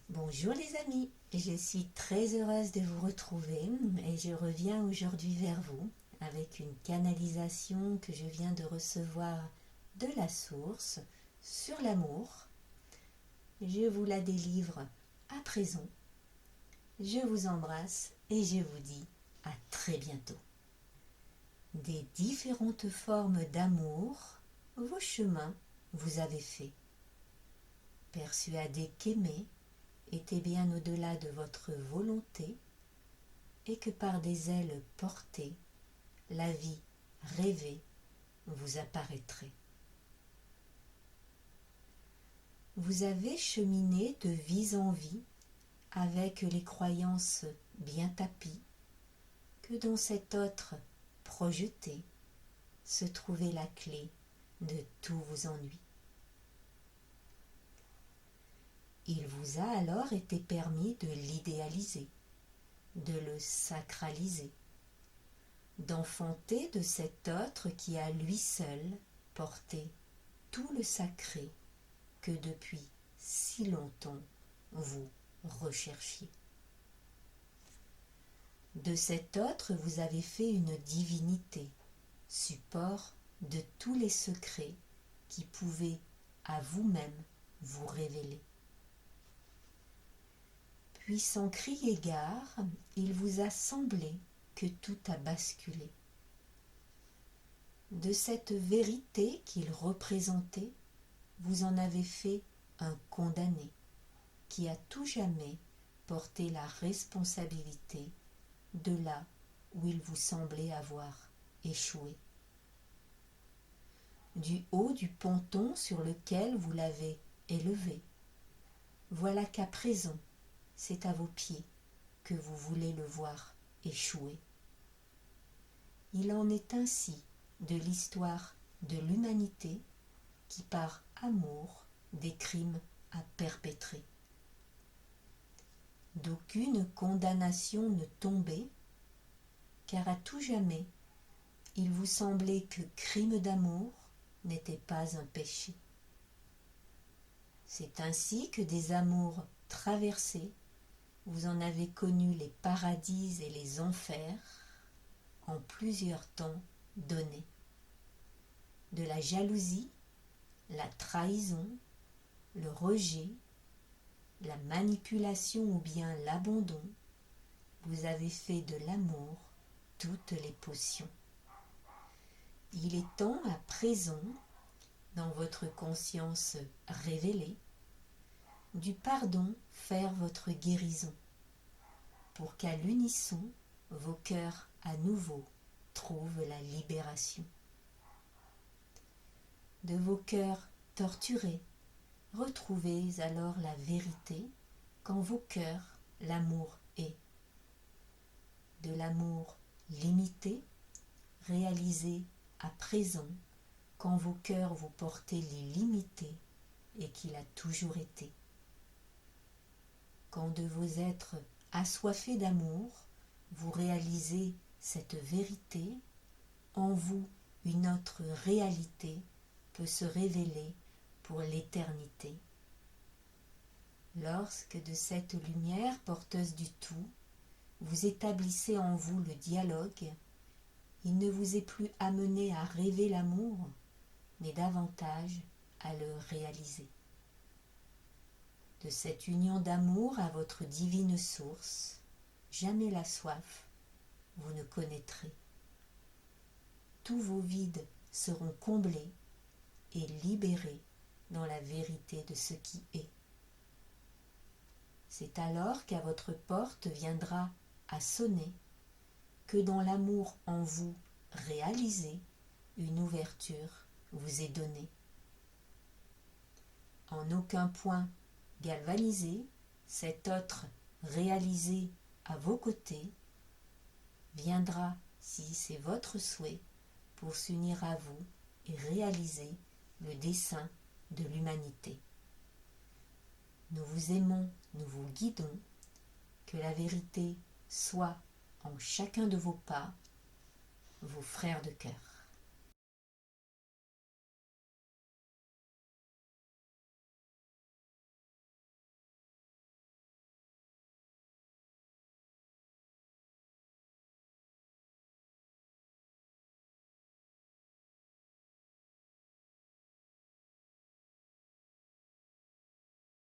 Bonjour les amis, je suis très heureuse de vous retrouver et je reviens aujourd'hui vers vous avec une canalisation que je viens de recevoir de la source sur l'amour. Je vous la délivre à présent. Je vous embrasse et je vous dis à très bientôt. Des différentes formes d'amour, vos chemins vous avez fait. Persuadé qu'aimer était bien au-delà de votre volonté et que par des ailes portées, la vie rêvée vous apparaîtrait. Vous avez cheminé de vie en vie avec les croyances bien tapies que dans cet autre projeté se trouvait la clé de tous vos ennuis. Il vous a alors été permis de l'idéaliser, de le sacraliser, d'enfanter de cet autre qui à lui seul portait tout le sacré que depuis si longtemps vous recherchiez. De cet autre vous avez fait une divinité, support de tous les secrets qui pouvaient à vous-même vous révéler. Puis sans crier gare, il vous a semblé que tout a basculé. De cette vérité qu'il représentait, vous en avez fait un condamné qui a tout jamais porté la responsabilité de là où il vous semblait avoir échoué. Du haut du ponton sur lequel vous l'avez élevé, voilà qu'à présent, c'est à vos pieds que vous voulez le voir échouer. Il en est ainsi de l'histoire de l'humanité qui par amour des crimes a perpétrés. D'aucune condamnation ne tombait, car à tout jamais, il vous semblait que crime d'amour n'était pas un péché. C'est ainsi que des amours traversés, vous en avez connu les paradis et les enfers en plusieurs temps donnés. De la jalousie, la trahison, le rejet, la manipulation ou bien l'abandon, vous avez fait de l'amour toutes les potions. Il est temps à présent, dans votre conscience révélée, du pardon faire votre guérison, pour qu'à l'unisson, vos cœurs à nouveau trouvent la libération. De vos cœurs torturés, retrouvez alors la vérité qu'en vos cœurs l'amour est. De l'amour limité, réalisé à présent quand vos cœurs vous portez l'illimité et qu'il a toujours été. Quand de vos êtres assoiffés d'amour, vous réalisez cette vérité, en vous une autre réalité peut se révéler pour l'éternité. Lorsque de cette lumière porteuse du tout, vous établissez en vous le dialogue, il ne vous est plus amené à rêver l'amour, mais davantage à le réaliser. De cette union d'amour à votre divine source, jamais la soif vous ne connaîtrez. Tous vos vides seront comblés et libérés dans la vérité de ce qui est. C'est alors qu'à votre porte viendra à sonner que dans l'amour en vous réalisé, une ouverture vous est donnée. En aucun point galvanisé, cet autre réalisé à vos côtés viendra, si c'est votre souhait, pour s'unir à vous et réaliser le dessein de l'humanité. Nous vous aimons, nous vous guidons, que la vérité soit en chacun de vos pas, vos frères de cœur.